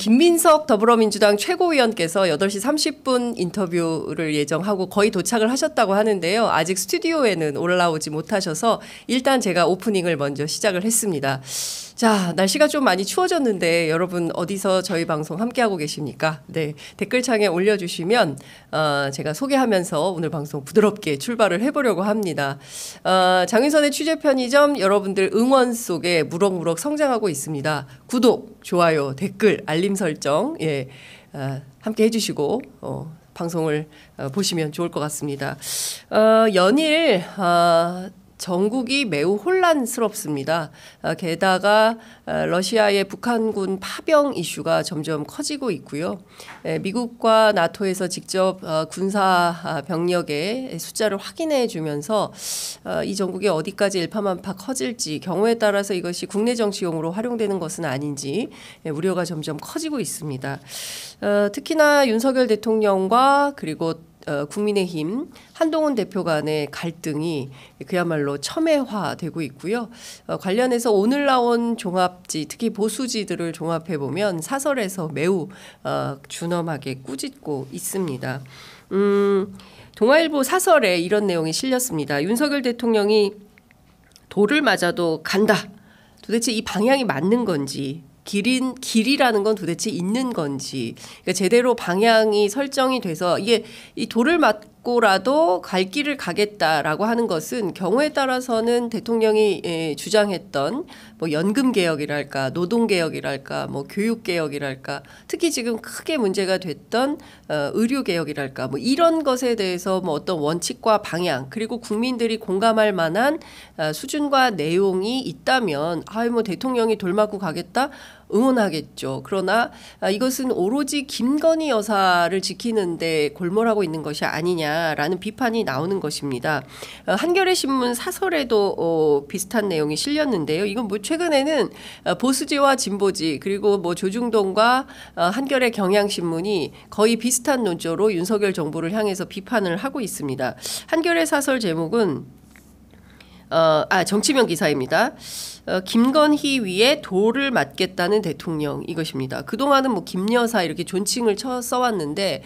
김민석 더불어민주당 최고위원께서 8시 30분 인터뷰를 예정하고 거의 도착을 하셨다고 하는데요. 아직 스튜디오에는 올라오지 못하셔서 일단 제가 오프닝을 먼저 시작을 했습니다. 자, 날씨가 좀 많이 추워졌는데 여러분 어디서 저희 방송 함께하고 계십니까? 네, 댓글창에 올려주시면 제가 소개하면서 오늘 방송 부드럽게 출발을 해보려고 합니다. 장윤선의 취재편의점 여러분들 응원 속에 무럭무럭 성장하고 있습니다. 구독, 좋아요, 댓글, 알림 설정 함께 해주시고 방송을 보시면 좋을 것 같습니다. 연일 전국이 매우 혼란스럽습니다. 게다가 러시아의 북한군 파병 이슈가 점점 커지고 있고요. 미국과 나토에서 직접 군사 병력의 숫자를 확인해 주면서 이 전국이 어디까지 일파만파 커질지, 경우에 따라서 이것이 국내 정치용으로 활용되는 것은 아닌지 우려가 점점 커지고 있습니다. 특히나 윤석열 대통령과 그리고 국민의힘 한동훈 대표 간의 갈등이 그야말로 첨예화되고 있고요. 관련해서 오늘 나온 종합지, 특히 보수지들을 종합해 보면 사설에서 매우 준엄하게 꾸짖고 있습니다. 동아일보 사설에 이런 내용이 실렸습니다. 윤석열 대통령이 돌을 맞아도 간다. 도대체 이 방향이 맞는 건지, 길이라는 건 도대체 있는 건지, 그러니까 제대로 방향이 설정이 돼서 이게 이 돌을 맞고라도 갈 길을 가겠다라고 하는 것은 경우에 따라서는 대통령이 주장했던 뭐 연금 개혁이랄까, 노동 개혁이랄까, 뭐 교육 개혁이랄까, 특히 지금 크게 문제가 됐던 의료 개혁이랄까, 뭐 이런 것에 대해서 뭐 어떤 원칙과 방향, 그리고 국민들이 공감할 만한 수준과 내용이 있다면 뭐 대통령이 돌 맞고 가겠다 응원하겠죠. 그러나 이것은 오로지 김건희 여사를 지키는데 골몰하고 있는 것이 아니냐라는 비판이 나오는 것입니다. 한겨레 신문 사설에도 비슷한 내용이 실렸는데요. 이건 뭐 최근에는 보수지와 진보지, 그리고 뭐 조중동과 한겨레 경향신문이 거의 비슷한 논조로 윤석열 정부를 향해서 비판을 하고 있습니다. 한겨레 사설 제목은 정치면 기사입니다. 김건희 위에 돌을 맞겠다는 대통령, 이것입니다. 그동안은 뭐 김여사 이렇게 존칭을 써왔는데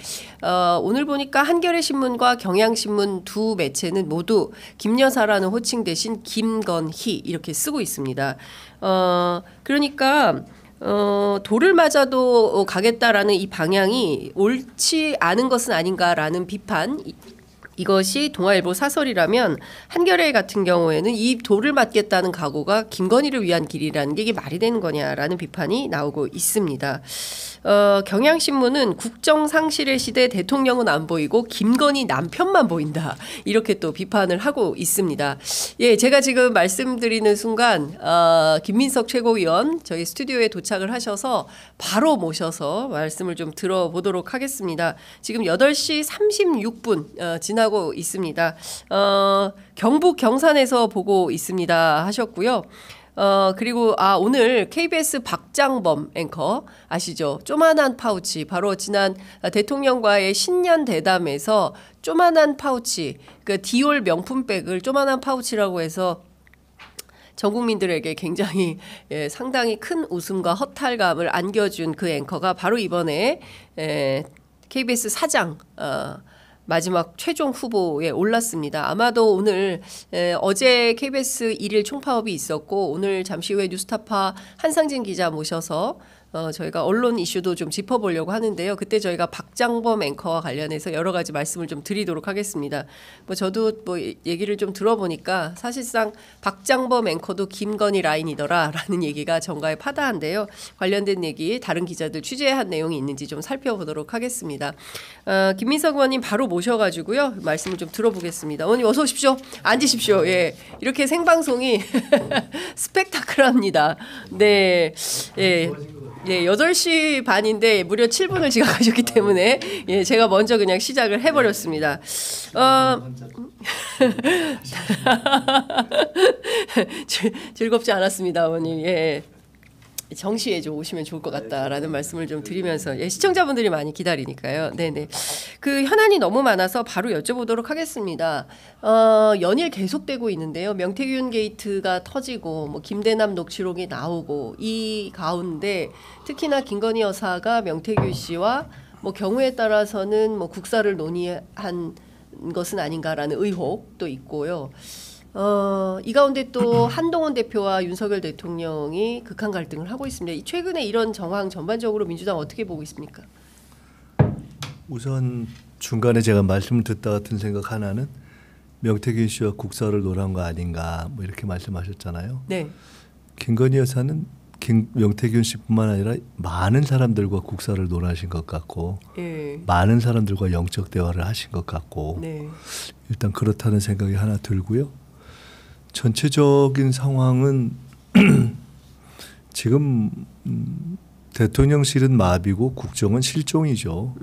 오늘 보니까 한겨레 신문과 경향신문 두 매체는 모두 김여사라는 호칭 대신 김건희 이렇게 쓰고 있습니다. 그러니까 돌을 맞아도 가겠다라는 이 방향이 옳지 않은 것은 아닌가라는 비판, 이것이 동아일보 사설이라면 한겨레 같은 경우에는 이 돌을 맞겠다는 각오가 김건희를 위한 길이라는 게 이게 말이 되는 거냐라는 비판이 나오고 있습니다. 경향신문은 국정상실의 시대 대통령은 안 보이고 김건희 남편만 보인다, 이렇게 또 비판을 하고 있습니다. 예, 제가 지금 말씀드리는 순간 김민석 최고위원 저희 스튜디오에 도착을 하셔서 바로 모셔서 말씀을 좀 들어보도록 하겠습니다. 지금 8시 36분 지나고 있습니다. 경북 경산에서 보고 있습니다 하셨고요. 그리고 오늘 KBS 박장범 앵커 아시죠? 쪼만한 파우치, 바로 지난 대통령과의 신년 대담에서 쪼만한 파우치, 그 디올 명품백을 쪼만한 파우치라고 해서 전 국민들에게 굉장히 상당히 큰 웃음과 허탈감을 안겨준 그 앵커가 바로 이번에 KBS 사장 마지막 최종 후보에 올랐습니다. 아마도 오늘 어제 KBS 1일 총파업이 있었고 오늘 잠시 후에 뉴스타파 한상진 기자 모셔서 저희가 언론 이슈도 좀 짚어보려고 하는데요. 그때 저희가 박장범 앵커와 관련해서 여러 가지 말씀을 좀 드리도록 하겠습니다. 뭐 저도 뭐 얘기를 좀 들어보니까 사실상 박장범 앵커도 김건희 라인이더라라는 얘기가 정가에 파다한데요. 관련된 얘기 다른 기자들 취재한 내용이 있는지 좀 살펴보도록 하겠습니다. 김민석 의원님 바로 모셔가지고요. 말씀을 좀 들어보겠습니다. 의원님 어서 오십시오. 앉으십시오. 예, 이렇게 생방송이 스펙타클합니다. 네, 예. 예, 8시 반인데 무려 7분을 지각하셨기 때문에 예, 제가 먼저 그냥 시작을 해버렸습니다. 즐겁지 않았습니다, 어머님. 예. 정시에 좀 오시면 좋을 것 같다라는 말씀을 좀 드리면서 시청자분들이 많이 기다리니까요. 네네. 그 현안이 너무 많아서 바로 여쭤보도록 하겠습니다. 연일 계속되고 있는데요. 명태균 게이트가 터지고 뭐 김대남 녹취록이 나오고 이 가운데 특히나 김건희 여사가 명태균 씨와 뭐 경우에 따라서는 뭐 국사를 논의한 것은 아닌가라는 의혹도 있고요. 이 가운데 또 한동훈 대표와 윤석열 대통령이 극한 갈등을 하고 있습니다. 최근에 이런 정황 전반적으로 민주당 어떻게 보고 있습니까? 우선 중간에 제가 말씀을 듣다 같은 생각 하나는 명태균 씨와 국사를 논한 거 아닌가 뭐 이렇게 말씀하셨잖아요. 네. 김건희 여사는 명태균 씨뿐만 아니라 많은 사람들과 국사를 논하신 것 같고 예. 많은 사람들과 영적 대화를 하신 것 같고 네. 일단 그렇다는 생각이 하나 들고요. 전체적인 상황은 지금 대통령실은 마비고 국정은 실종이죠.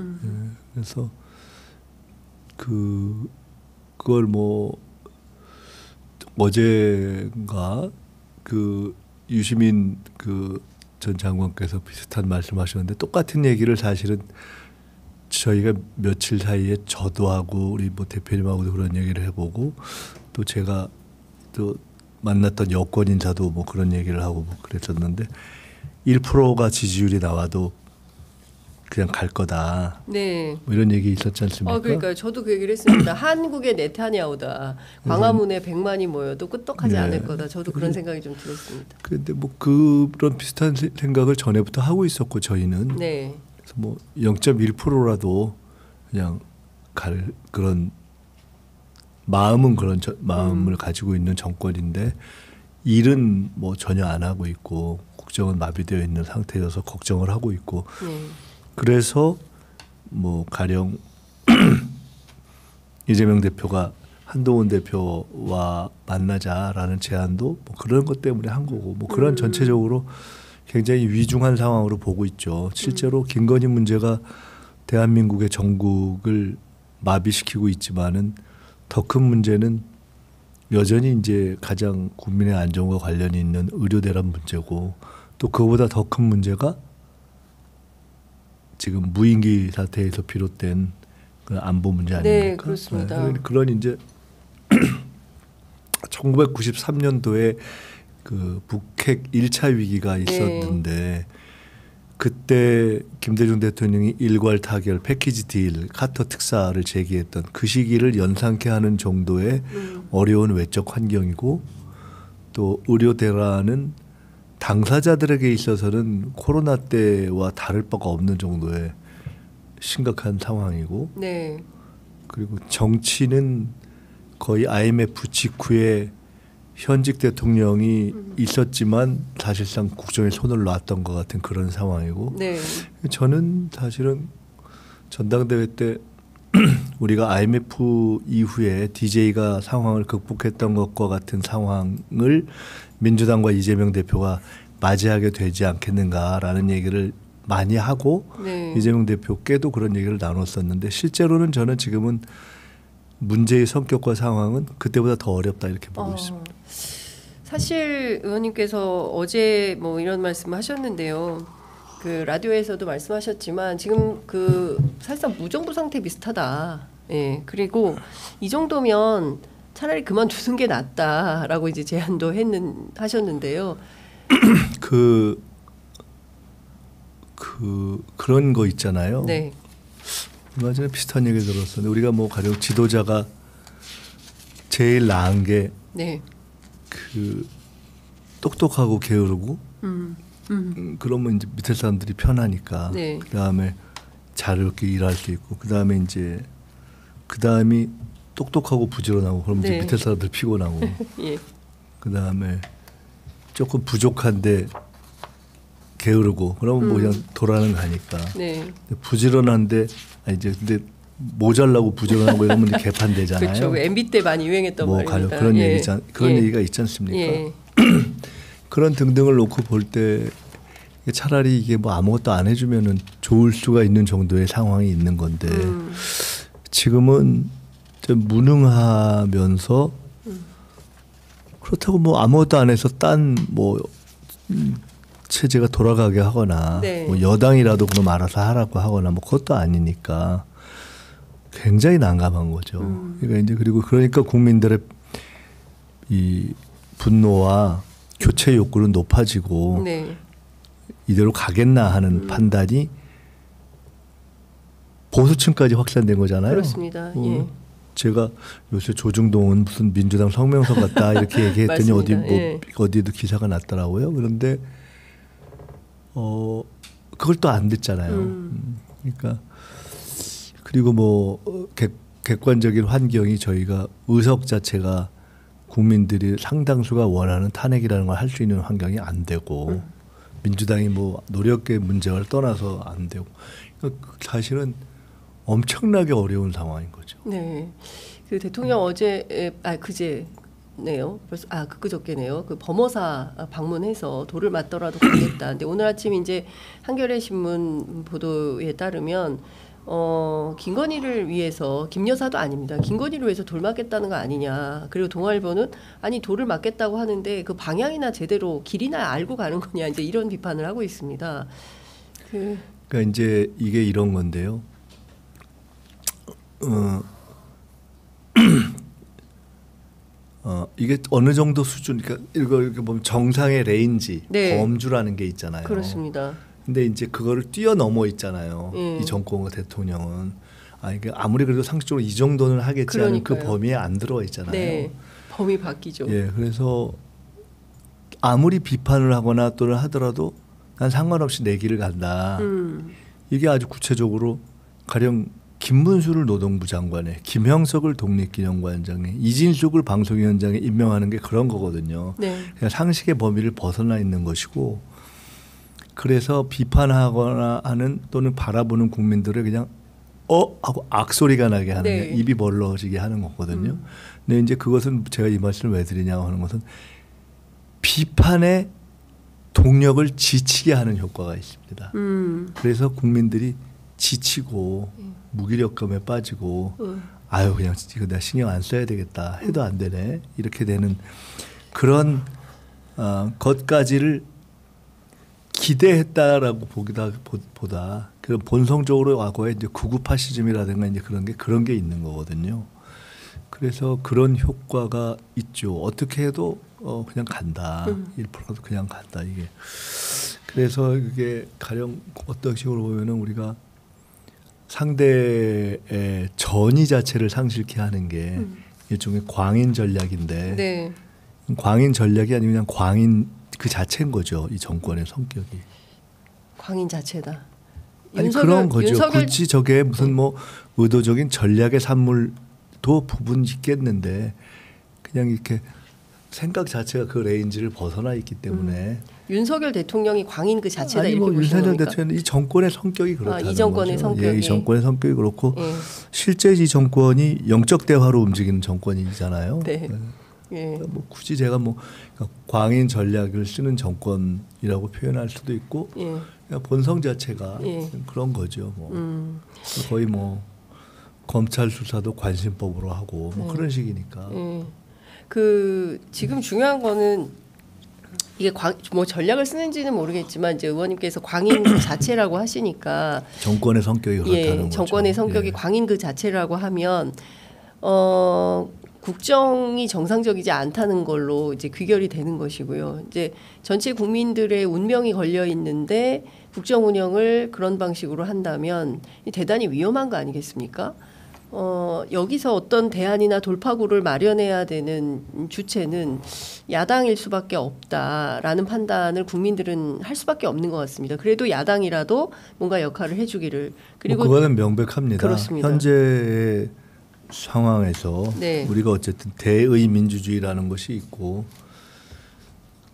그래서 그걸 뭐 어제가 그 유시민 그 전 장관께서 비슷한 말씀하셨는데 똑같은 얘기를 사실은 저희가 며칠 사이에 저도 하고 우리 뭐 대표님하고도 그런 얘기를 해보고 또 제가 또 만났던 여권 인사도 뭐 그런 얘기를 하고 뭐 그랬었는데 1%가 지지율이 나와도 그냥 갈 거다. 네. 뭐 이런 얘기 있었지 않습니까? 그러니까 저도 그 얘기를 했습니다. 한국의 네타냐후다. 광화문에 100만이 모여도 끄떡하지 네. 않을 거다. 저도 그런 생각이 좀 들었습니다. 그런데 뭐 그런 비슷한 생각을 전에부터 하고 있었고 저희는 네. 그래서 뭐 0.1%라도 그냥 갈 그런 마음은 그런 마음을 가지고 있는 정권인데 일은 뭐 전혀 안 하고 있고 국정은 마비되어 있는 상태여서 걱정을 하고 있고 그래서 뭐 가령 이재명 대표가 한동훈 대표와 만나자라는 제안도 뭐 그런 것 때문에 한 거고 뭐 그런 전체적으로 굉장히 위중한 상황으로 보고 있죠. 실제로 김건희 문제가 대한민국의 전국을 마비시키고 있지만은 더 큰 문제는 여전히 이제 가장 국민의 안전과 관련이 있는 의료 대란 문제고 또 그보다 더 큰 문제가 지금 무인기 사태에서 비롯된 그 안보 문제 아닙니까? 네, 그렇습니다. 그런 이제 1993년도에 그 북핵 1차 위기가 있었는데 그때 김대중 대통령이 일괄 타결 패키지 딜 카터 특사를 제기했던 그 시기를 연상케 하는 정도의 어려운 외적 환경이고 또 의료 대란은 당사자들에게 있어서는 코로나 때와 다를 바가 없는 정도의 심각한 상황이고 네. 그리고 정치는 거의 IMF 직후에 현직 대통령이 있었지만 사실상 국정에 손을 놨던 것 같은 그런 상황이고 네. 저는 사실은 전당대회 때 우리가 IMF 이후에 DJ가 상황을 극복했던 것과 같은 상황을 민주당과 이재명 대표가 맞이하게 되지 않겠는가라는 얘기를 많이 하고 이재명 대표께도 그런 얘기를 나눴었는데 실제로는 저는 지금은 문제의 성격과 상황은 그때보다 더 어렵다 이렇게 보고 있습니다. 사실 의원님께서 어제 뭐 이런 말씀을 하셨는데요. 그 라디오에서도 말씀하셨지만 지금 그 사실상 무정부 상태 비슷하다. 예. 그리고 이 정도면 차라리 그만두는 게 낫다라고 이제 제안도 하셨는데요. 그런 거 있잖아요. 네. 얼마 전에 비슷한 얘기 들었었는데 우리가 뭐 가령 지도자가 제일 나은 게 그 똑똑하고 게으르고 그러면 이제 밑에 사람들이 편하니까 그 다음에 잘 이렇게 일할 수 있고 그 다음에 이제 그 다음이 똑똑하고 부지런하고 그러면 이제 밑에 사람들 피곤하고 예. 그 다음에 조금 부족한데 게으르고 그러면 뭐 그냥 돌아는 가니까 부지런한데 아니 이제 근데 모자라고 부지런하고 이러면 개판되잖아요. 그렇죠. MB 때 많이 유행했던 뭐 말입니다. 그런 얘기가 있지 않습니까? 그런 등등을 놓고 볼 때 차라리 이게 뭐 아무것도 안 해주면은 좋을 수가 있는 정도의 상황이 있는 건데 지금은 좀 무능하면서 그렇다고 뭐 아무것도 안 해서 딴 뭐 체제가 돌아가게 하거나 네. 뭐 여당이라도 그럼 알아서 하라고 하거나 뭐 그것도 아니니까 굉장히 난감한 거죠. 그러니까 이제 그러니까 국민들의 이 분노와 교체 욕구는 높아지고 네. 이대로 가겠나 하는 판단이 보수층까지 확산된 거잖아요. 그렇습니다. 예. 제가 요새 조중동은 무슨 민주당 성명서 같다 이렇게 얘기했더니 어디 맞습니다. 예. 어디에도 기사가 났더라고요. 그런데 그걸 또 안 듣잖아요. 그러니까 그리고 뭐 객관적인 환경이 저희가 의석 자체가 국민들이 상당수가 원하는 탄핵이라는 걸 할 수 있는 환경이 안 되고 민주당이 뭐 노력의 문제를 떠나서 안 되고 그러니까 사실은 엄청나게 어려운 상황인 거죠. 네. 그 대통령 어제 그제네요. 벌써 그저께네요. 그 범어사 방문해서 돌을 맞더라도 가겠다. 근데 오늘 아침 이제 한겨레 신문 보도에 따르면 김건희를 위해서 김 여사도 아닙니다. 김건희를 위해서 돌 맞겠다는 거 아니냐. 그리고 동아일보는 아니 돌을 맞겠다고 하는데 그 방향이나 제대로 길이나 알고 가는 거냐. 이제 이런 비판을 하고 있습니다. 그러니까 이제 이게 이런 건데요. 이게 어느 정도 수준, 그러니까 이렇게 보면 정상의 레인지, 네. 범주라는 게 있잖아요. 그렇습니다. 근데 이제 그거를 뛰어넘어 있잖아요. 이 정권과 대통령은 이게 아무리 그래도 상식적으로 이 정도는 하겠지 않은 그 그러니까요. 범위에 안 들어 있잖아요. 네. 범위 바뀌죠. 예, 그래서 아무리 비판을 하거나 또는 하더라도 난 상관없이 내 길을 간다. 이게 아주 구체적으로 가령 김문수를 노동부 장관에, 김형석을 독립기념관장에, 이진숙을 방송위원장에 임명하는 게 그런 거거든요. 네. 그냥 상식의 범위를 벗어나 있는 것이고, 그래서 비판하거나 하는 또는 바라보는 국민들을 그냥 하고 악소리가 나게 하는 네. 게 입이 벌러지게 하는 거거든요. 근데 이제 그것은 제가 이 말씀을 왜 드리냐고 하는 것은 비판의 동력을 지치게 하는 효과가 있습니다. 그래서 국민들이 지치고 무기력감에 빠지고 그냥 이거 내가 신경 안 써야 되겠다 해도 안 되네 이렇게 되는 그런 것까지를 기대했다라고 보다 그런 본성적으로 과거에 이제 구구 파시즘이라든가 이제 그런 게 있는 거거든요. 그래서 그런 효과가 있죠. 어떻게 해도 그냥 간다. 1%도 그냥 간다 이게. 그래서 이게 가령 어떤 식으로 보면은 우리가 상대의 전의 자체를 상실케 하는 게 일종의 광인 전략인데 네. 광인 전략이 아니고 그냥 광인 그 자체인 거죠. 이 정권의 성격이. 광인 자체다. 아니 그런 거죠. 굳이 저게 무슨 뭐 의도적인 전략의 산물도 부분 있겠는데 그냥 이렇게 생각 자체가 그 레인지를 벗어나 있기 때문에 윤석열 대통령이 광인 그 자체다 아니 이렇게 뭐 보시는 윤석열 겁니까? 대통령 이 정권의 성격이 그렇다는 이 정권의 거죠. 성격이. 예, 이 정권의 성격이 그렇고 예. 실제 이 정권이 영적 대화로 움직이는 정권이잖아요. 네. 예. 뭐 굳이 제가 뭐 광인 전략을 쓰는 정권이라고 표현할 수도 있고 예. 그냥 본성 자체가 예. 그런 거죠. 뭐 거의 뭐 검찰 수사도 관심법으로 하고 뭐 그런 식이니까. 그 지금 중요한 거는 이게 뭐 전략을 쓰는지는 모르겠지만 이제 의원님께서 광인 그 자체라고 하시니까 정권의 성격이 그렇다는 거죠. 정권의 성격이 예. 광인 그 자체라고 하면 국정이 정상적이지 않다는 걸로 이제 귀결이 되는 것이고요. 이제 전체 국민들의 운명이 걸려 있는데 국정 운영을 그런 방식으로 한다면 대단히 위험한 거 아니겠습니까? 여기서 어떤 대안이나 돌파구를 마련해야 되는 주체는 야당일 수밖에 없다라는 판단을 국민들은 할 수밖에 없는 것 같습니다. 그래도 야당이라도 뭔가 역할을 해주기를. 그리고 그거는 명백합니다. 그렇습니다. 현재 상황에서 네. 우리가 어쨌든 대의 민주주의라는 것이 있고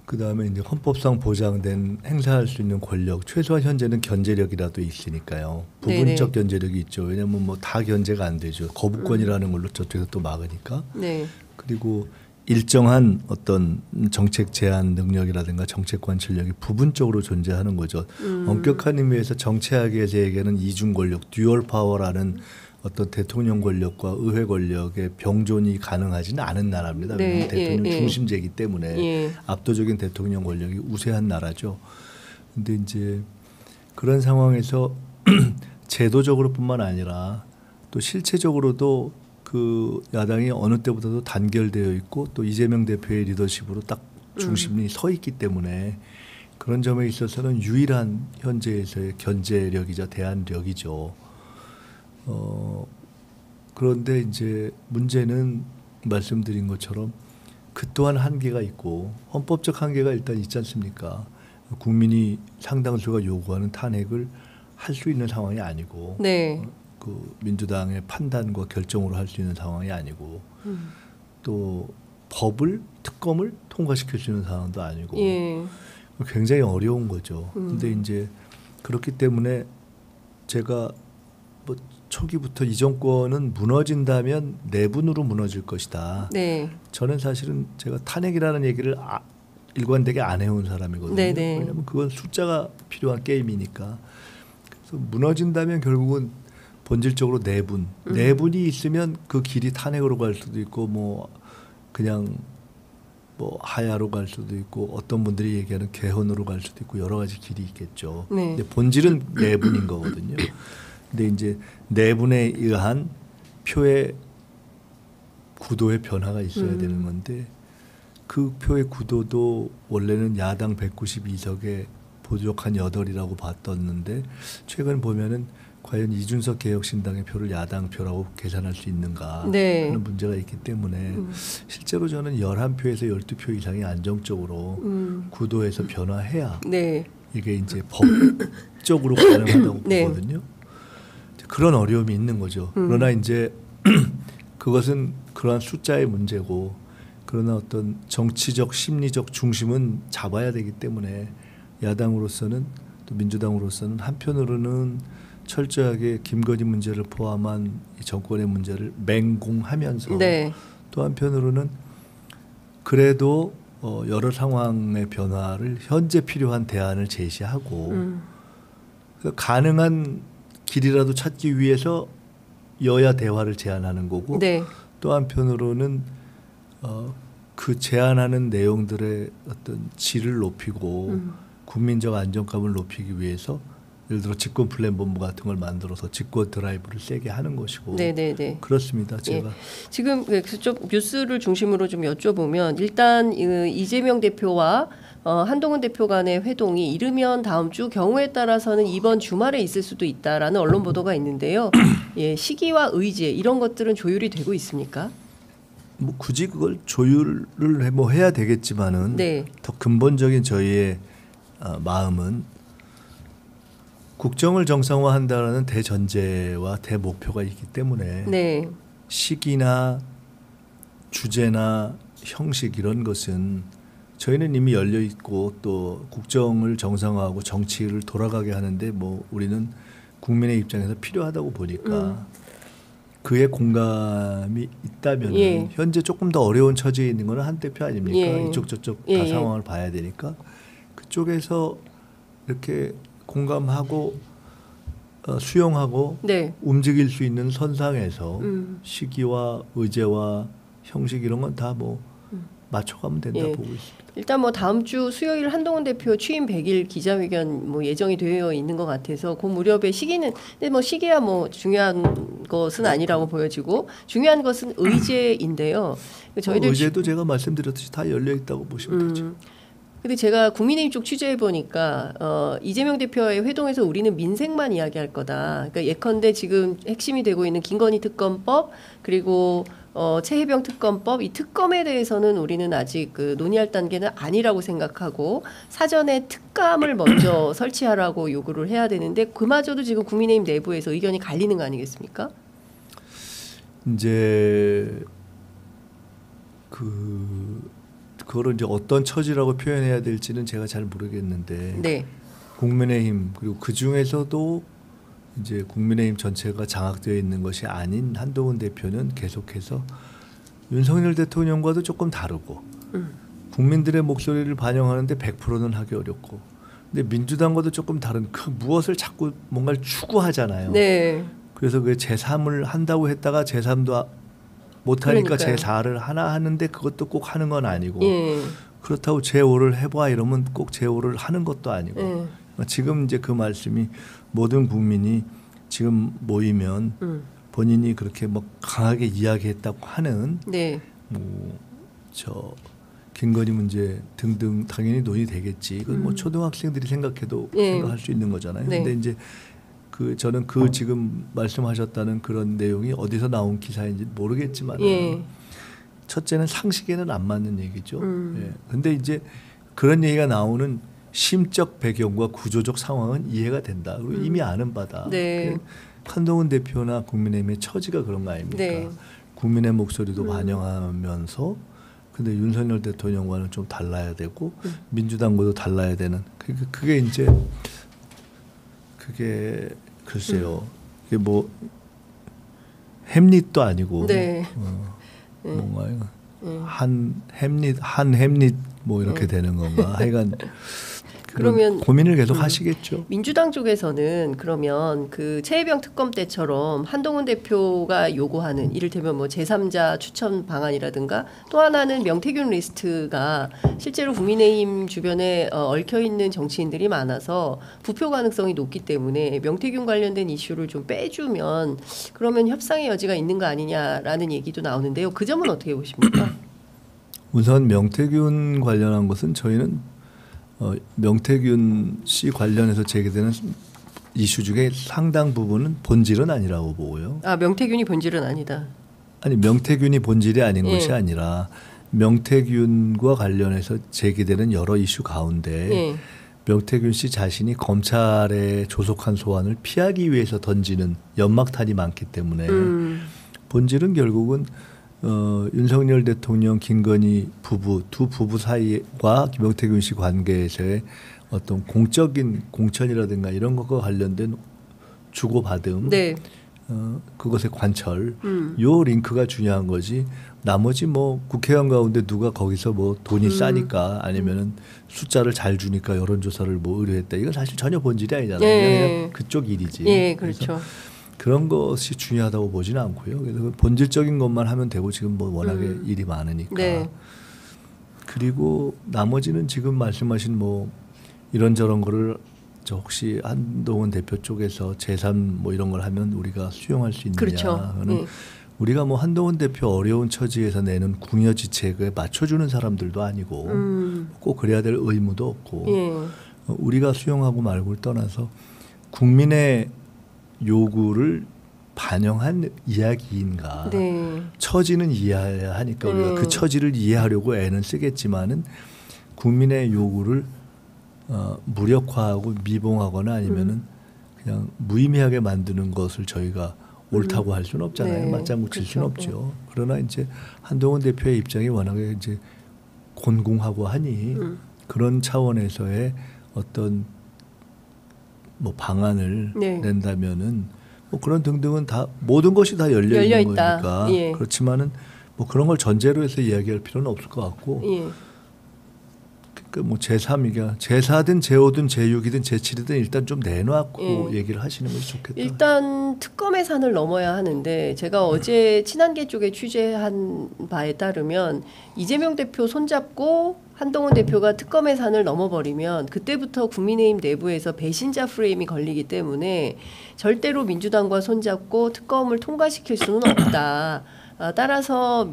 그다음에 이제 헌법상 보장된 행사할 수 있는 권력 최소한 현재는 견제력이라도 있으니까요. 부분적 견제력이 있죠. 왜냐하면 뭐 다 견제가 안 되죠. 거부권이라는 걸로 저쪽에서 또 막으니까. 네. 그리고 일정한 어떤 정책 제안 능력이라든가 정책 관철력이 부분적으로 존재하는 거죠. 엄격한 의미에서 정치학에서에게는 이중 권력, 듀얼 파워라는 어떤 대통령 권력과 의회 권력의 병존이 가능하지는 않은 나라입니다. 네, 왜냐하면 대통령 예. 중심제이기 때문에 예. 압도적인 대통령 권력이 우세한 나라죠. 근데 이제 그런 상황에서 제도적으로뿐만 아니라 또 실체적으로도 그 야당이 어느 때보다도 단결되어 있고 또 이재명 대표의 리더십으로 딱 중심이 서 있기 때문에 그런 점에 있어서는 유일한 현재에서의 견제력이자 대안력이죠. 그런데 이제 문제는 말씀드린 것처럼 그 또한 한계가 있고 헌법적 한계가 일단 있지 않습니까? 국민이 상당수가 요구하는 탄핵을 할 수 있는 상황이 아니고 네. 그 민주당의 판단과 결정으로 할 수 있는 상황이 아니고 또 법을 특검을 통과시킬 수 있는 상황도 아니고 예. 굉장히 어려운 거죠. 근데 이제 그렇기 때문에 제가 뭐 초기부터 이 정권은 무너진다면 내분으로 무너질 것이다. 네. 저는 사실은 제가 탄핵이라는 얘기를 일관되게 안 해온 사람이거든요. 네네. 왜냐하면 그건 숫자가 필요한 게임이니까. 그래서 무너진다면 결국은 본질적으로 내분. 내분이 있으면 그 길이 탄핵으로 갈 수도 있고 뭐 그냥 뭐 하야로 갈 수도 있고 어떤 분들이 얘기하는 개헌으로 갈 수도 있고 여러 가지 길이 있겠죠. 네. 근데 본질은 내분인 거거든요. 근데 이제 내분에 의한 표의 구도의 변화가 있어야 되는 건데 그 표의 구도도 원래는 야당 192석에 부족한 8이라고 봤었는데 최근 보면은 과연 이준석 개혁신당의 표를 야당 표라고 계산할 수 있는가 네. 하는 문제가 있기 때문에 실제로 저는 11표에서 12표 이상이 안정적으로 구도에서 변화해야 네. 이게 이제 법적으로 가능하다고 네. 보거든요. 그런 어려움이 있는 거죠. 그러나 이제 그것은 그러한 숫자의 문제고 그러나 어떤 정치적 심리적 중심은 잡아야 되기 때문에 야당으로서는 또 민주당으로서는 한편으로는 철저하게 김건희 문제를 포함한 이 정권의 문제를 맹공하면서 네. 또 한편으로는 그래도 여러 상황의 변화를 현재 필요한 대안을 제시하고 그래서 가능한 길이라도 찾기 위해서 여야 대화를 제안하는 거고 네. 또 한편으로는 그 제안하는 내용들의 어떤 질을 높이고 국민적 안정감을 높이기 위해서 예를 들어 집권 플랜 본부 같은 걸 만들어서 집권 드라이브를 세게 하는 것이고 네네네. 그렇습니다. 제가 예. 지금 좀 뉴스를 중심으로 좀 여쭤보면 일단 이재명 대표와 한동훈 대표 간의 회동이 이르면 다음 주 경우에 따라서는 이번 주말에 있을 수도 있다라는 언론 보도가 있는데요. 예, 시기와 의제 이런 것들은 조율이 되고 있습니까? 뭐 굳이 그걸 조율을 해야 되겠지만은 네. 더 근본적인 저희의 마음은 국정을 정상화한다는 대전제와 대목표가 있기 때문에 네. 시기나 주제나 형식 이런 것은 저희는 이미 열려 있고 또 국정을 정상화하고 정치를 돌아가게 하는데 뭐 우리는 국민의 입장에서 필요하다고 보니까 그의 공감이 있다면 예. 현재 조금 더 어려운 처지에 있는 거는 한 대표 아닙니까? 예. 이쪽 저쪽 다 예. 상황을 봐야 되니까 그쪽에서 이렇게 공감하고 수용하고 네. 움직일 수 있는 선상에서 시기와 의제와 형식 이런 건 다 뭐 맞춰가면 된다 예. 보고 있습니다. 일단 뭐 다음 주 수요일 한동훈 대표 취임 100일 기자회견 뭐 예정이 되어 있는 것 같아서 그 무렵의 시기는 근데 뭐 시기야 뭐 중요한 것은 아니라고 보여지고 중요한 것은 의제인데요. 저희들 의제도 제가 말씀드렸듯이 다 열려 있다고 보시면 되죠. 근데 제가 국민의힘 쪽 취재해 보니까 이재명 대표의 회동에서 우리는 민생만 이야기할 거다. 그러니까 예컨대 지금 핵심이 되고 있는 김건희 특검법 그리고 최혜병 특검법 이 특검에 대해서는 우리는 아직 그 논의할 단계는 아니라고 생각하고 사전에 특감을 먼저 설치하라고 요구를 해야 되는데 그마저도 지금 국민의힘 내부에서 의견이 갈리는 거 아니겠습니까? 이제 그거를 이제 어떤 처지라고 표현해야 될지는 제가 잘 모르겠는데 네. 국민의힘 그리고 그 중에서도 이제 국민의힘 전체가 장악되어 있는 것이 아닌 한동훈 대표는 계속해서 윤석열 대통령과도 조금 다르고 국민들의 목소리를 반영하는데 100%는 하기 어렵고 근데 민주당과도 조금 다른 그 무엇을 자꾸 뭔가를 추구하잖아요. 네. 그래서 그 제3을 한다고 했다가 제3도 못하니까 그러니까요. 제4를 하나 하는데 그것도 꼭 하는 건 아니고 예. 그렇다고 제5를 해봐 이러면 꼭 제5를 하는 것도 아니고 예. 지금 이제 그 말씀이 모든 국민이 지금 모이면 본인이 그렇게 뭐 강하게 이야기했다고 하는 네. 뭐 저 김건희 문제 등등 당연히 논의되겠지. 이건 뭐 초등학생들이 생각해도 예. 생각할 수 있는 거잖아요. 네. 근데 이제 저는 지금 말씀하셨다는 그런 내용이 어디서 나온 기사인지 모르겠지만 예. 첫째는 상식에는 안 맞는 얘기죠. 예. 근데 이제 그런 얘기가 나오는 심적 배경과 구조적 상황은 이해가 된다. 그리고 이미 아는 바다. 네. 한동훈 대표나 국민의힘의 처지가 그런 거 아닙니까? 네. 국민의 목소리도 반영하면서 근데 윤석열 대통령과는 좀 달라야 되고 민주당과도 달라야 되는 그게 이제 그게 글쎄요. 그게 뭐 햄릿도 아니고 네. 뭔가 한 햄릿 뭐 이렇게 되는 건가? 하여간 그러면 고민을 계속 하시겠죠. 민주당 쪽에서는 그러면 그 최혜병 특검 때처럼 한동훈 대표가 요구하는 이를테면 뭐 제3자 추천 방안이라든가 또 하나는 명태균 리스트가 실제로 국민의힘 주변에 얽혀 있는 정치인들이 많아서 부표 가능성이 높기 때문에 명태균 관련된 이슈를 좀 빼주면 그러면 협상의 여지가 있는 거 아니냐라는 얘기도 나오는데요. 그 점은 어떻게 보십니까? 우선 명태균 관련한 것은 저희는 명태균 씨 관련해서 제기되는 이슈 중에 상당 부분은 본질은 아니라고 보고요. 아, 명태균이 본질은 아니다. 아니 명태균이 본질이 아닌 예. 것이 아니라 명태균과 관련해서 제기되는 여러 이슈 가운데 예. 명태균 씨 자신이 검찰에 조속한 소환을 피하기 위해서 던지는 연막탄이 많기 때문에 본질은 결국은 윤석열 대통령 김건희 부부 두 부부 사이와 명태균 씨 관계에서의 어떤 공적인 공천이라든가 이런 것과 관련된 주고받음 네. 그것의 관철 요 링크가 중요한 거지 나머지 뭐 국회의원 가운데 누가 거기서 뭐 돈이 싸니까 아니면은 숫자를 잘 주니까 여론조사를 뭐 의뢰했다 이건 사실 전혀 본질이 아니잖아요. 예. 그냥 그쪽 일이지. 예, 그렇죠. 그런 것이 중요하다고 보지는 않고요. 그래서 본질적인 것만 하면 되고 지금 뭐 워낙에 일이 많으니까. 네. 그리고 나머지는 지금 말씀하신 뭐 이런저런 거를 저 혹시 한동훈 대표 쪽에서 제3 뭐 이런 걸 하면 우리가 수용할 수 있느냐. 그렇죠. 그거는 우리가 뭐 한동훈 대표 어려운 처지에서 내는 궁여지책에 맞춰주는 사람들도 아니고 꼭 그래야 될 의무도 없고 예. 우리가 수용하고 말고를 떠나서 국민의 요구를 반영한 이야기인가. 네. 처지는 이해해야 하니까 우리가 그 처지를 이해하려고 애는 쓰겠지만은 국민의 요구를 무력화하고 미봉하거나 아니면은 그냥 무의미하게 만드는 것을 저희가 옳다고 할 수는 없잖아요. 네. 맞장구 칠 수는 그렇죠. 없죠. 그러나 이제 한동훈 대표의 입장이 워낙에 이제 곤궁하고 하니 그런 차원에서의 어떤 뭐 방안을 네. 낸다면은 뭐 그런 등등은 다 모든 것이 다 열려 있는 있다. 거니까 예. 그렇지만은 뭐 그런 걸 전제로 해서 이야기할 필요는 없을 것 같고 예. 그 뭐 제3이가 제4든 제5든 제6이든 제7이든 일단 좀 내놓고 예. 얘기를 하시는 것이 좋겠다. 일단 특검의 산을 넘어야 하는데 제가 어제 친한계 쪽에 취재한 바에 따르면 이재명 대표 손잡고 한동훈 대표가 특검의 산을 넘어버리면 그때부터 국민의힘 내부에서 배신자 프레임이 걸리기 때문에 절대로 민주당과 손잡고 특검을 통과시킬 수는 없다. 따라서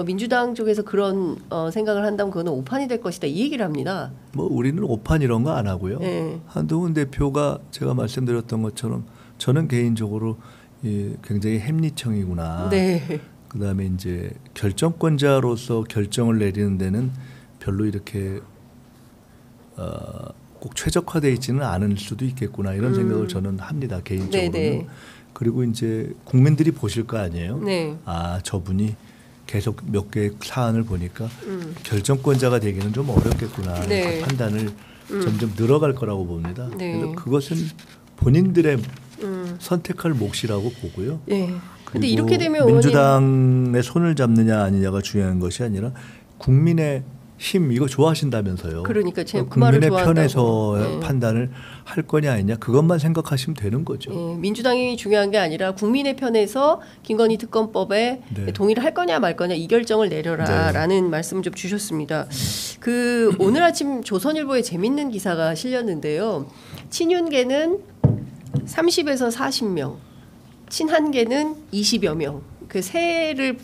민주당 쪽에서 그런 생각을 한다면 그거는 오판이 될 것이다 이 얘기를 합니다. 뭐 우리는 오판 이런 거 안 하고요. 네. 한동훈 대표가 제가 말씀드렸던 것처럼 저는 개인적으로 굉장히 햄릿형이구나. 네. 그다음에 이제 결정권자로서 결정을 내리는 데는 별로 이렇게 꼭 최적화되어 있지는 않을 수도 있겠구나 이런 생각을 저는 합니다 개인적으로는. 네네. 그리고 이제 국민들이 보실 거 아니에요. 네. 아 저분이 계속 몇 개의 사안을 보니까 결정권자가 되기는 좀 어렵겠구나. 네. 그 판단을 점점 늘어갈 거라고 봅니다. 네. 그래서 그것은 본인들의 선택할 몫이라고 보고요. 네. 근데 그리고 이렇게 되면 민주당의 손을 잡느냐 아니냐가 중요한 것이 아니라 국민의 힘 이거 좋아하신다면서요. 그러니까 제 그 말을 국민의 좋아한다고. 편에서 네. 판단을 할 거냐 아니냐 그것만 생각하시면 되는 거죠. 예, 민주당이 중요한 게 아니라 국민의 편에서 김건희 특검법에 네. 동의를 할 거냐 말 거냐 이 결정을 내려라라는 말씀을 좀 주셨습니다. 그 오늘 아침 조선일보에 재밌는 기사가 실렸는데요. 친윤계는 30에서 40명, 친한계는 20여 명. 그 세를